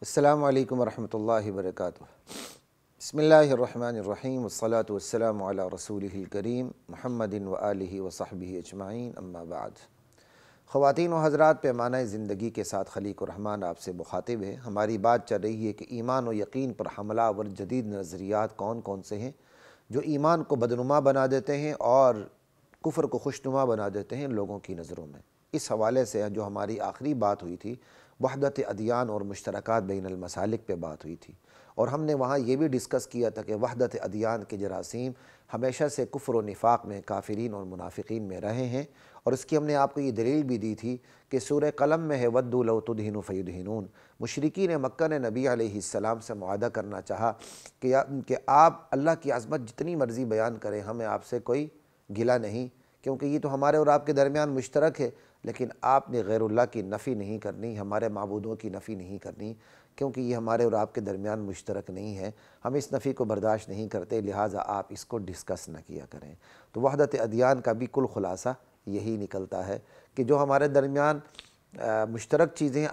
السلام علیکم ورحمۃ اللہ وبرکاتہ۔ بسم اللہ الرحمن الرحیم والصلاة والسلام علی رسولہ الکریم محمد وآلہ وصحبہ اجمعین، اما بعد۔ خواتین و حضرات، پیمانہ زندگی کے ساتھ خلیق الرحمن آپ سے مخاطب ہے۔ ہماری بات چل رہی ہے کہ ایمان و یقین پر حملہ آور جدید نظریات کون کون سے ہیں جو ایمان کو بدنما بنا دیتے ہیں اور کفر کو خوشنما بنا دیتے ہیں لوگوں کی نظروں میں۔ اس حوالے سے جو ہماری آخری بات ہوئی تھی، وحدت ادیان اور مشترکات بین المسالک پہ بات ہوئی تھی، اور ہم نے وہاں یہ بھی ڈسکس کیا تھا کہ وحدت ادیان کے جراثیم ہمیشہ سے کفر و نفاق میں، کافرین اور منافقین میں رہے ہیں، اور اس کی ہم نے آپ کو یہ دلیل بھی دی تھی کہ سورہ قلم میں ہے وَدُّوا لَوْ تُدْهِنُ فَيُدْهِنُونَ۔ مشرکین مکہ نے نبی علیہ السلام سے معاہدہ کرنا چاہا کہ آپ اللہ کی عظمت جتنی مرضی بیان کریں، ہمیں آپ سے کوئی گلہ نہیں، کیونکہ یہ تو ہمارے اور آپ کے درمیان مشترک ہے، لیکن آپ نے غیر اللہ کی نفی نہیں کرنی، ہمارے معبودوں کی نفی نہیں کرنی، کیونکہ یہ ہمارے اور آپ کے درمیان مشترک نہیں ہے، ہم اس نفی کو برداشت نہیں کرتے، لہٰذا آپ اس کو ڈسکس نہ کیا کریں۔ تو وحدت ادیان کا بھی کل خلاصہ یہی نکلتا ہے کہ جو ہمارے درمیان مشترک چیزیں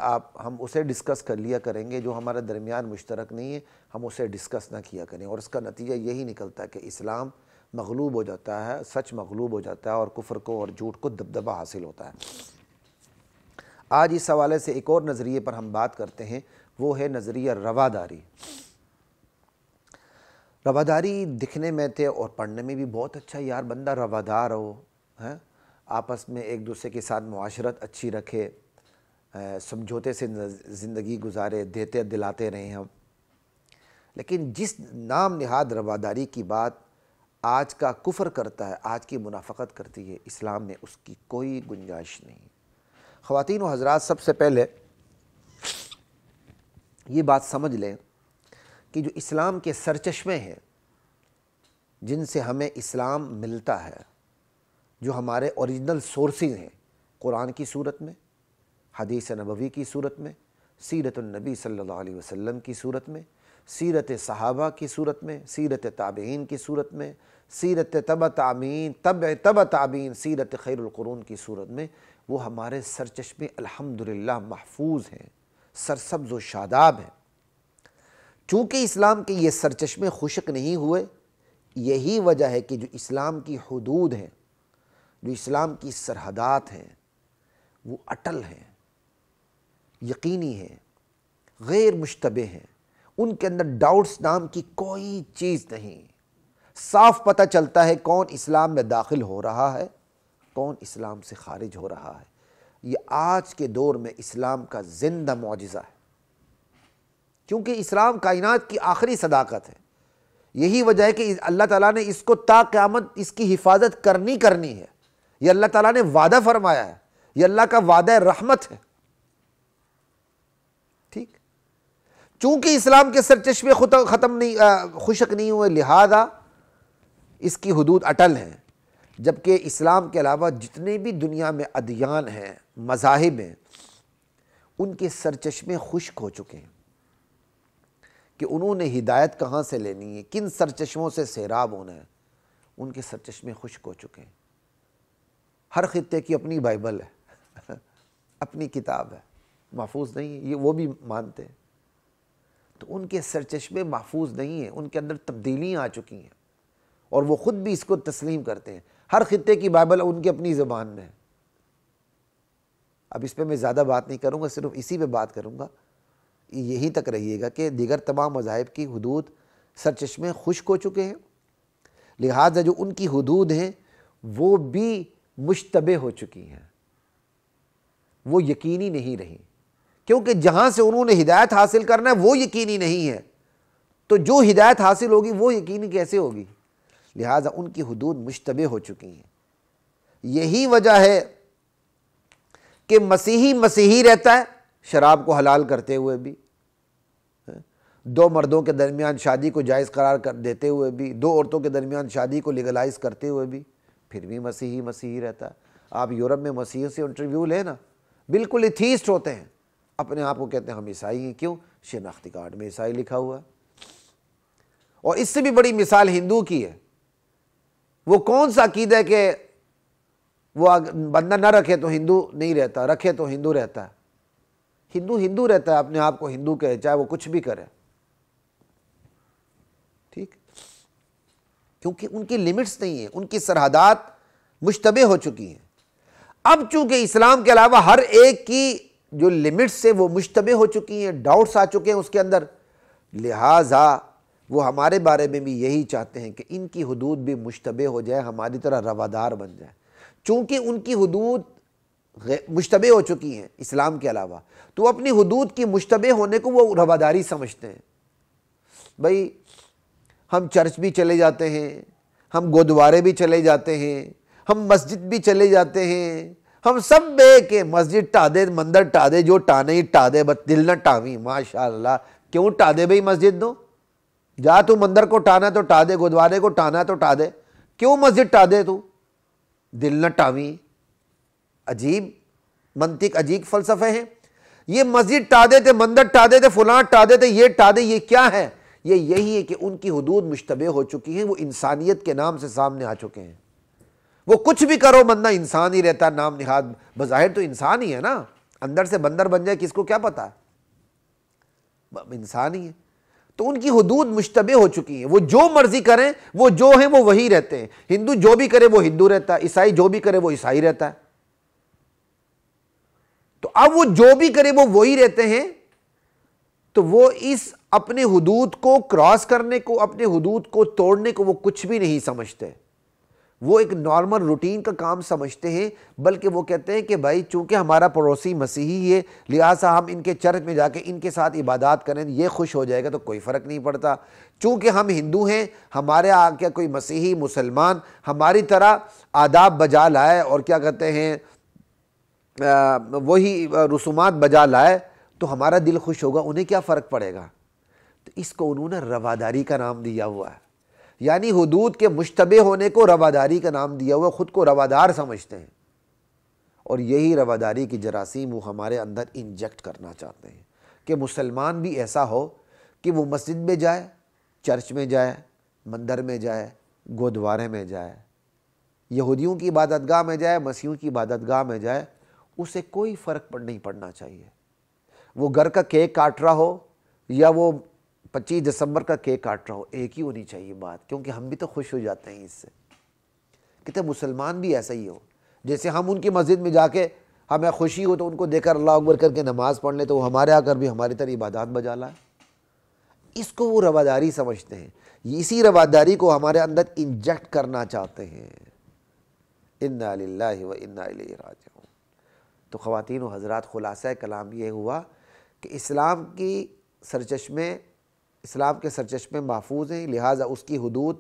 ہم اسے ڈسکس کر لیا کریں گے، جو ہمارے درمیان مشترک نہیں ہے ہم اسے ڈسکس نہ کیا کریں، اور اس کا نتیجہ یہی نکلتا ہے کہ اسلام مغلوب ہو جاتا ہے، سچ مغلوب ہو جاتا ہے، اور کفر کو اور جھوٹ کو دبدبہ حاصل ہوتا ہے۔ آج اس حوالے سے ایک اور نظریے پر ہم بات کرتے ہیں، وہ ہے نظریہ رواداری۔ رواداری دکھنے میں تھے اور پڑھنے میں بھی بہت اچھا، یار بندہ روادار ہو، آپس میں ایک دوسرے کے ساتھ معاشرت اچھی رکھے، سمجھوتے سے زندگی گزارے، دیتے دلاتے رہیں ہم۔ لیکن جس نام نہاد رواداری کی بات آج کا کفر کرتا ہے، آج کی منافقت کرتی ہے، اسلام میں اس کی کوئی گنجائش نہیں۔ خواتین و حضرات، سب سے پہلے یہ بات سمجھ لیں کہ جو اسلام کے سرچشمے ہیں جن سے ہمیں اسلام ملتا ہے، جو ہمارے اوریجنل سورسز ہیں، قرآن کی صورت میں، حدیث نبوی کی صورت میں، سیرت النبی صلی اللہ علیہ وسلم کی صورت میں، سیرت صحابہ کی صورت میں، سیرت تابعین کی صورت میں، سیرت تبع تابعین، سیرت خیر القرون کی صورت میں، وہ ہمارے سرچشمے الحمدللہ محفوظ ہیں، سرسبز و شاداب ہیں۔ چونکہ اسلام کے یہ سرچشمے خشک نہیں ہوئے، یہی وجہ ہے کہ جو اسلام کی حدود ہیں، جو اسلام کی سرحدات ہیں، وہ اٹل ہیں، یقینی ہیں، غیر مشتبہ ہیں، ان کے اندر ڈاؤٹس نام کی کوئی چیز نہیں۔ صاف پتہ چلتا ہے کون اسلام میں داخل ہو رہا ہے، کون اسلام سے خارج ہو رہا ہے۔ یہ آج کے دور میں اسلام کا زندہ معجزہ ہے، کیونکہ اسلام کائنات کی آخری صداقت ہے۔ یہی وجہ ہے کہ اللہ تعالیٰ نے اس کو تا قیامت اس کی حفاظت کرنی ہے۔ یہ اللہ تعالیٰ نے وعدہ فرمایا ہے، یہ اللہ کا وعدہ رحمت ہے۔ ٹھیک، چونکہ اسلام کے سرچشمے خشک نہیں ہوئے، لہذا اس کی حدود اٹل ہیں، جبکہ اسلام کے علاوہ جتنے بھی دنیا میں ادیان ہیں، مذاہب ہیں، ان کے سرچشمے خشک ہو چکے ہیں کہ انہوں نے ہدایت کہاں سے لینی ہے، کن سرچشموں سے سیراب ہونا ہے، ان کے سرچشمے خشک ہو چکے ہیں۔ ہر خطے کی اپنی بائبل ہے، اپنی کتاب ہے، محفوظ نہیں ہے، یہ وہ بھی مانتے ہیں، تو ان کے سرچشمے محفوظ نہیں ہیں، ان کے اندر تبدیلیاں آ چکی ہیں، اور وہ خود بھی اس کو تسلیم کرتے ہیں۔ ہر خطے کی بائبل ان کی اپنی زبان میں ہے۔ اب اس پہ میں زیادہ بات نہیں کروں گا، صرف اسی پہ بات کروں گا، یہی تک رہیے گا کہ دیگر تمام مذاہب کی حدود سرچشمے خشک ہو چکے ہیں، لہٰذا جو ان کی حدود ہیں وہ بھی مشتبہ ہو چکی ہیں، وہ یقینی نہیں رہی، کیونکہ جہاں سے انہوں نے ہدایت حاصل کرنا ہے وہ یقینی نہیں ہے، تو جو ہدایت حاصل ہوگی وہ یقینی کیسے ہوگی؟ لہٰذا ان کی حدود مشتبہ ہو چکی ہیں۔ یہی وجہ ہے کہ مسیحی رہتا ہے شراب کو حلال کرتے ہوئے بھی، دو مردوں کے درمیان شادی کو جائز قرار کر دیتے ہوئے بھی، دو عورتوں کے درمیان شادی کو لیگلائز کرتے ہوئے بھی، پھر بھی مسیحی رہتا ہے۔ آپ یورپ میں مسیحیوں سے انٹرویو لیں نا، بالکل ایتھیسٹ ہوتے ہیں، اپنے آپ کو کہتے ہیں ہم عیسائی ہیں۔ کیوں؟ شناختی کارڈ میں عیسائی لکھا ہوا ہے۔ اور اس سے بھی بڑی مثال ہندو کی ہے۔ وہ کون سا عقیدہ ہے کہ وہ بندہ نہ رکھے تو ہندو نہیں رہتا، رکھے تو ہندو رہتا ہے؟ ہندو ہندو رہتا ہے، اپنے آپ کو ہندو کہے، چاہے وہ کچھ بھی کرے، ٹھیک، کیونکہ ان کی لمٹس نہیں ہیں، ان کی سرحدات مشتبہ ہو چکی ہیں۔ اب چونکہ اسلام کے علاوہ ہر ایک کی جو لمٹس ہے وہ مشتبہ ہو چکی ہیں، ڈاؤٹس آ چکے ہیں اس کے اندر، لہٰذا وہ ہمارے بارے میں بھی یہی چاہتے ہیں کہ ان کی حدود بھی مشتبہ ہو جائے، ہماری طرح روادار بن جائے۔ چونکہ ان کی حدود مشتبہ ہو چکی ہیں اسلام کے علاوہ، تو اپنی حدود کی مشتبہ ہونے کو وہ رواداری سمجھتے ہیں۔ بھائی ہم چرچ بھی چلے جاتے ہیں، ہم گودوارے بھی چلے جاتے ہیں، ہم مسجد بھی چلے جاتے ہیں، ہم سب بے کہ مسجد ٹا دے، مندر ٹا دے، جو ٹانے ہی ٹا دے، بس دل نہ ٹاویں، ماشاءاللہ، کیوں ٹا دے بھائی مسجد نو؟ جا تو مندر کو ٹانا تو ٹا دے، گودوارے کو ٹانا تو ٹا دے، کیوں مسجد ٹا دے تو؟ دل نہ ٹاویں۔ عجیب منطق، عجیب فلسفے ہیں۔ یہ مسجد ٹا دیتے، مندر ٹا دیتے، فلاں ٹا دیتے، یہ ٹا دے، یہ کیا ہے؟ یہ یہی ہے کہ ان کی حدود مشتبہ ہو چکی ہیں، وہ انسانیت کے نام سے سامنے آ چکے ہیں۔ وہ کچھ بھی کرو بندہ انسان ہی رہتا، نام نہاد بظاہر تو انسان ہی ہے نا، اندر سے بندر بن جائے کس کو کیا پتا ہے، انسان ہی ہے۔ تو ان کی حدود مشتبہ ہو چکی ہیں، وہ جو مرضی کریں، وہ جو ہیں وہ وہی رہتے ہیں۔ ہندو جو بھی کرے وہ ہندو رہتا ہے، عیسائی جو بھی کرے وہ عیسائی رہتا ہے۔ تو اب وہ جو بھی کرے وہ وہی رہتے ہیں، تو وہ اس اپنے حدود کو کراس کرنے کو، اپنے حدود کو توڑنے کو وہ کچھ بھی نہیں سمجھتے، وہ ایک نارمل روٹین کا کام سمجھتے ہیں۔ بلکہ وہ کہتے ہیں کہ بھائی چونکہ ہمارا پڑوسی مسیحی ہے، لہٰذا ہم ان کے چرچ میں جا کے ان کے ساتھ عبادات کریں، یہ خوش ہو جائے گا تو کوئی فرق نہیں پڑتا۔ چونکہ ہم ہندو ہیں، ہمارے آگے کوئی مسیحی مسلمان ہماری طرح آداب بجا لائے اور کیا کہتے ہیں وہی رسومات بجا لائے تو ہمارا دل خوش ہوگا، انہیں کیا فرق پڑے گا؟ تو اس کو انہوں نے رواداری کا نام دیا ہوا ہے، یعنی حدود کے مشتبہ ہونے کو رواداری کا نام دیا ہوا، خود کو روادار سمجھتے ہیں، اور یہی رواداری کی جراثیم وہ ہمارے اندر انجیکٹ کرنا چاہتے ہیں کہ مسلمان بھی ایسا ہو کہ وہ مسجد میں جائے، چرچ میں جائے، مندر میں جائے، گودوارے میں جائے، یہودیوں کی عبادت گاہ میں جائے، مسیحیوں کی عبادت گاہ میں جائے، اسے کوئی فرق نہیں پڑنا چاہیے۔ وہ گھر کا کیک کاٹ رہا ہو یا وہ 25 دسمبر کا کیک کاٹ رہا ہو، ایک ہی ہونی چاہیے بات، کیونکہ ہم بھی تو خوش ہو جاتے ہیں اس سے۔ کہتے مسلمان بھی ایسا ہی ہو، جیسے ہم ان کی مسجد میں جا کے ہمیں خوشی ہو تو ان کو دیکھ کر اللہ اکبر کر کے نماز پڑھ لیں، تو وہ ہمارے آ کر بھی ہماری طرح عبادات بجا لائے۔ اس کو وہ رواداری سمجھتے ہیں، اسی رواداری کو ہمارے اندر انجیکٹ کرنا چاہتے ہیں۔ انا للہ و انا الیہ راجعون۔ تو خواتین و حضرات، خلاصہ کلام یہ ہوا کہ اسلام کے سرچشمے محفوظ ہیں، لہٰذا اس کی حدود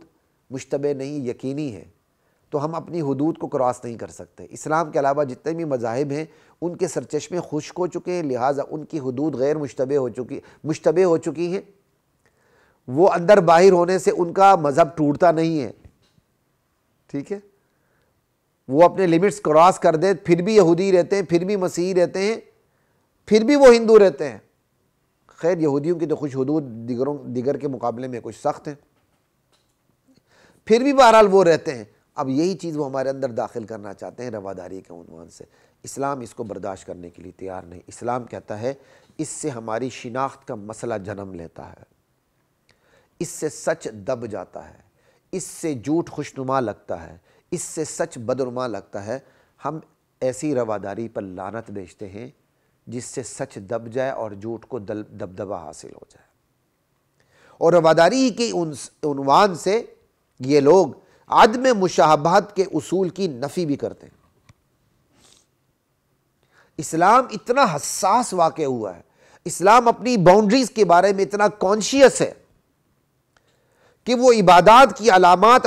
مشتبہ نہیں، یقینی ہے، تو ہم اپنی حدود کو کراس نہیں کر سکتے۔ اسلام کے علاوہ جتنے بھی مذاہب ہیں ان کے سرچشمے خشک ہو چکے ہیں، لہٰذا ان کی حدود غیر مشتبہ ہو چکی ہیں۔ وہ اندر باہر ہونے سے ان کا مذہب ٹوٹتا نہیں ہے، ٹھیک ہے، وہ اپنے لیمٹس کراس کر دے پھر بھی یہودی رہتے ہیں، پھر بھی مسیحی رہتے ہیں، پھر بھی وہ ہندو رہتے ہیں۔ خیر یہودیوں کی تو کچھ حدود دیگر کے مقابلے میں کچھ سخت ہیں، پھر بھی بہرحال وہ رہتے ہیں۔ اب یہی چیز وہ ہمارے اندر داخل کرنا چاہتے ہیں رواداری کے عنوان سے۔ اسلام اس کو برداشت کرنے کے لیے تیار نہیں۔ اسلام کہتا ہے اس سے ہماری شناخت کا مسئلہ جنم لیتا ہے، اس سے سچ دب جاتا ہے، اس سے جھوٹ خوشنما لگتا ہے، اس سے سچ بدنما لگتا ہے۔ ہم ایسی رواداری پر لعنت بھیجتے ہیں جس سے سچ دب جائے اور جھوٹ کو دبدبہ حاصل ہو جائے۔ اور رواداری کے عنوان سے یہ لوگ عدم مشابہت کے اصول کی نفی بھی کرتے ہیں۔ اسلام اتنا حساس واقع ہوا ہے، اسلام اپنی باؤنڈریز کے بارے میں اتنا کانشیس ہے کہ وہ عبادات کی علامات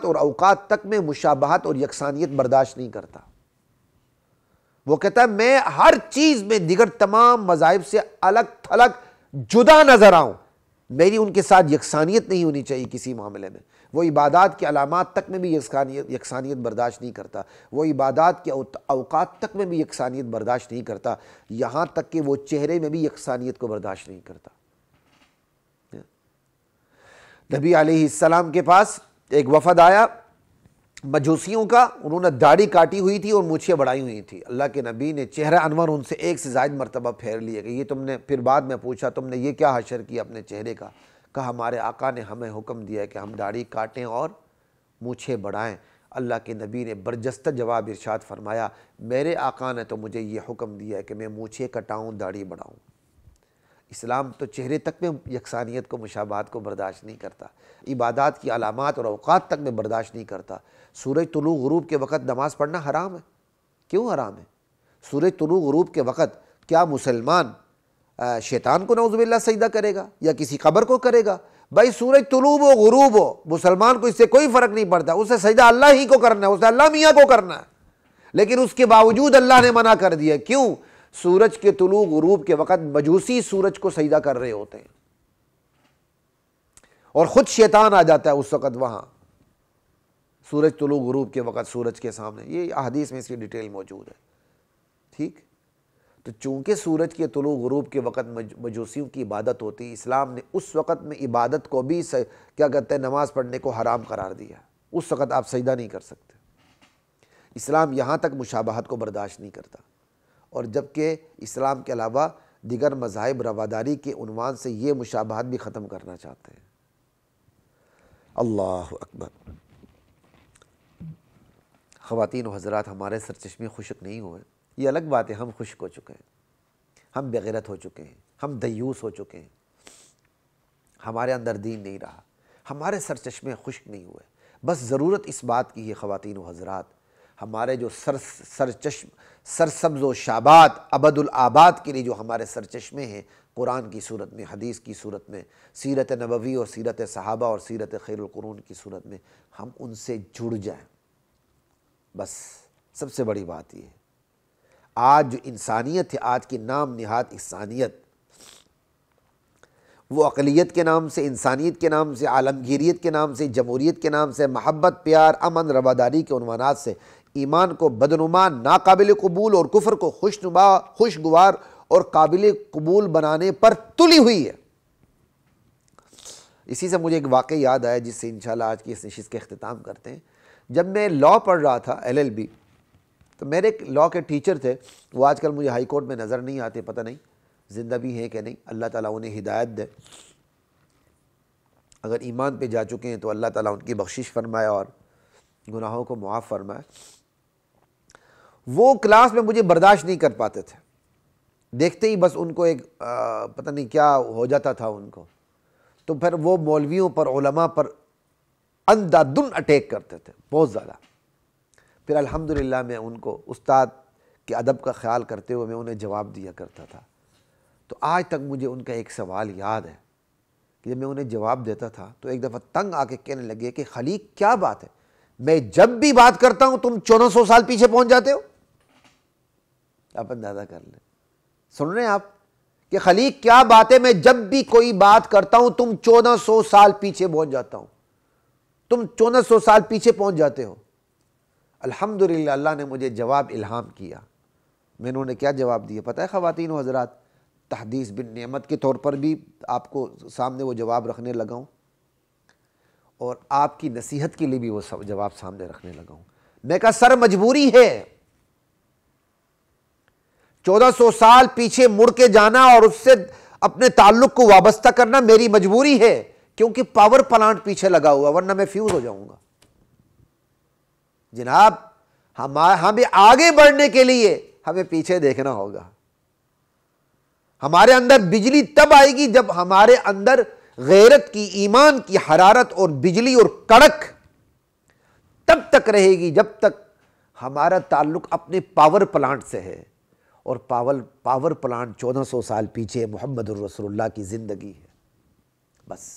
اور اوقات تک میں مشابہت اور یکسانیت برداشت نہیں کرتا۔ وہ کہتا ہے میں ہر چیز میں دیگر تمام مذاہب سے الگ تھلگ جدا نظر آؤں، میری ان کے ساتھ یکسانیت نہیں ہونی چاہیے کسی معاملے میں۔ وہ عبادات کی علامات تک میں بھی یکسانیت برداشت نہیں کرتا، وہ عبادات کے اوقات تک میں بھی یکسانیت برداشت نہیں کرتا، یہاں تک کہ وہ چہرے میں بھی یکسانیت کو برداشت نہیں کرتا۔ نبی علیہ السلام کے پاس ایک وفد آیا مجوسیوں کا، انہوں نے داڑھی کاٹی ہوئی تھی اور مونچھیں بڑھائی ہوئی تھی، اللہ کے نبی نے چہرہ انور ان سے ایک سے زائد مرتبہ پھیر لیے کہ یہ تم نے، پھر بعد میں پوچھا تم نے یہ کیا حشر کیا اپنے چہرے کا؟ کہا ہمارے آقا نے ہمیں حکم دیا ہے کہ ہم داڑھی کاٹیں اور مونچھیں بڑھائیں۔ اللہ کے نبی نے برجستہ جواب ارشاد فرمایا، میرے آقا نے تو مجھے یہ حکم دیا ہے کہ میں مونچھیں کٹاؤں داڑھی بڑھاؤں۔ اسلام تو چہرے تک میں یکسانیت کو، مشابہت کو برداشت نہیں کرتا، عبادات کی علامات اور اوقات تک میں برداشت نہیں کرتا۔ سورج طلوع غروب کے وقت نماز پڑھنا حرام ہے، کیوں حرام ہے؟ سورج طلوع غروب کے وقت کیا مسلمان شیطان کو نعوذ باللہ سجدہ کرے گا یا کسی قبر کو کرے گا؟ بھائی سورج طلوع ہو غروب ہو، مسلمان کو اس سے کوئی فرق نہیں پڑتا، اسے سجدہ اللہ ہی کو کرنا ہے، اسے اللہ میاں کو کرنا ہے، لیکن اس کے باوجود اللہ نے منع کر دیا۔ کیوں؟ سورج کے طلوع غروب کے وقت مجوسی سورج کو سجدہ کر رہے ہوتے ہیں اور خود شیطان آ جاتا ہے اس وقت وہاں سورج طلوع غروب کے وقت سورج کے سامنے۔ یہ احادیث میں اس کی ڈیٹیل موجود ہے، ٹھیک؟ تو چونکہ سورج کے طلوع غروب کے وقت مجوسیوں کی عبادت ہوتی، اسلام نے اس وقت میں عبادت کو بھی کیا کہتے ہیں، نماز پڑھنے کو حرام قرار دیا۔ اس وقت آپ سجدہ نہیں کر سکتے۔ اسلام یہاں تک مشابہت کو برداشت نہیں کرتا، اور جبکہ اسلام کے علاوہ دیگر مذاہب رواداری کے عنوان سے یہ مشابہت بھی ختم کرنا چاہتے ہیں۔ اللہ اکبر۔ خواتین و حضرات، ہمارے سرچشمے خشک نہیں ہوئے، یہ الگ بات ہے، ہم خشک ہو چکے ہیں، ہم بے غیرت ہو چکے ہیں، ہم دیوس ہو چکے ہیں، ہمارے اندر دین نہیں رہا، ہمارے سرچشمے خشک نہیں ہوئے۔ بس ضرورت اس بات کی ہے خواتین و حضرات، ہمارے جو سرسبز و شابات ابد الآباد کے لیے جو ہمارے سرچشمے ہیں، قرآن کی صورت میں، حدیث کی صورت میں، سیرت نبوی اور سیرت صحابہ اور سیرت خیر القرون کی صورت میں، ہم ان سے جڑ جائیں۔ بس سب سے بڑی بات یہ ہے، آج جو انسانیت ہے، آج کی نام نہاد انسانیت، وہ اقلیت کے نام سے، انسانیت کے نام سے، عالمگیریت کے نام سے، جمہوریت کے نام سے، محبت، پیار، امن، رواداری کے عنوانات سے ایمان کو بدنما، ناقابل قبول اور کفر کو خوشگوار اور قابل قبول بنانے پر تلی ہوئی ہے۔ اسی سے مجھے ایک واقعہ یاد آیا جس سے انشاءاللہ آج کی اس نشست کا اختتام کرتے ہیں۔ جب میں لاء پڑھ رہا تھا LLB، تو میرے ایک لاء کے ٹیچر تھے، وہ آج کل مجھے ہائی کورٹ میں نظر نہیں آتے، پتہ نہیں زندہ بھی ہیں کہ نہیں، اللہ تعالیٰ انہیں ہدایت دے۔ اگر ایمان پہ جا چکے ہیں تو اللہ تعالیٰ ان کی بخشش فرمائے اور گناہوں کو معاف فرمائے۔ وہ کلاس میں مجھے برداشت نہیں کر پاتے تھے، دیکھتے ہی بس ان کو ایک پتہ نہیں کیا ہو جاتا تھا ان کو، تو پھر وہ مولویوں پر، علماء پر اندھا دھن اٹیک کرتے تھے بہت زیادہ۔ پھر الحمدللہ میں ان کو استاد کے ادب کا خیال کرتے ہوئے میں انہیں جواب دیا کرتا تھا۔ تو آج تک مجھے ان کا ایک سوال یاد ہے کہ جب میں انہیں جواب دیتا تھا تو ایک دفعہ تنگ آ کے کہنے لگے کہ خلیق کیا بات ہے، میں جب بھی بات کرتا ہوں تم 1400 سال پیچھے پہنچ جاتے ہو۔ آپ اندازہ کر لیں، سن رہے ہیں آپ کہ خلیق کیا بات ہے، میں جب بھی کوئی بات کرتا ہوں تم 1400 سال پیچھے پہنچ جاتا ہوں، تم 1400 سال پیچھے پہنچ جاتے ہو۔ الحمدللہ اللہ نے مجھے جواب الہام کیا۔ میں نے کیا جواب دیا پتہ ہے خواتین و حضرات؟ تحدیث بن نعمت کے طور پر بھی آپ کو سامنے وہ جواب رکھنے لگا ہوں، اور آپ کی نصیحت کے لیے بھی وہ جواب سامنے رکھنے لگا ہوں۔ میں کہا سر مجبوری ہے، 1400 سال پیچھے مڑ کے جانا اور اس سے اپنے تعلق کو وابستہ کرنا میری مجبوری ہے، کیونکہ پاور پلانٹ پیچھے لگا ہوا، ورنہ میں فیوز ہو جاؤں گا۔ جناب ہمیں آگے بڑھنے کے لیے ہمیں پیچھے دیکھنا ہوگا۔ ہمارے اندر بجلی تب آئے گی جب ہمارے اندر غیرت کی، ایمان کی حرارت اور بجلی اور کڑک تب تک رہے گی جب تک ہمارا تعلق اپنے پاور پلانٹ سے ہے، اور پاور پلانٹ 1400 سال پیچھے محمد الرسول اللہ کی زندگی ہے۔ بس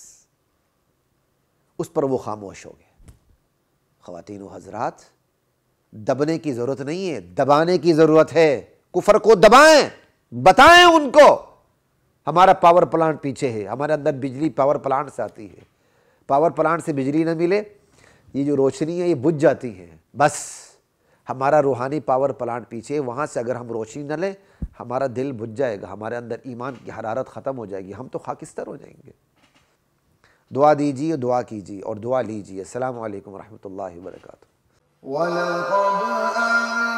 اس پر وہ خاموش ہو گئے۔ خواتین و حضرات، دبنے کی ضرورت نہیں ہے، دبانے کی ضرورت ہے۔ کفر کو دبائیں، بتائیں ان کو ہمارا پاور پلانٹ پیچھے ہے، ہمارے اندر بجلی پاور پلانٹ سے آتی ہے، پاور پلانٹ سے بجلی نہ ملے یہ جو روشنی ہے یہ بجھ جاتی ہے۔ بس ہمارا روحانی پاور پلانٹ پیچھے، وہاں سے اگر ہم روشنی نہ لیں ہمارا دل بجھ جائے گا، ہمارے اندر ایمان کی حرارت ختم ہو جائے گی، ہم تو خاکستر ہو جائیں گے۔ دعا دیجیے، دعا کیجیے اور دعا لیجیے۔ السلام علیکم ورحمۃ اللہ وبرکاتہ۔ وَلَقَدْ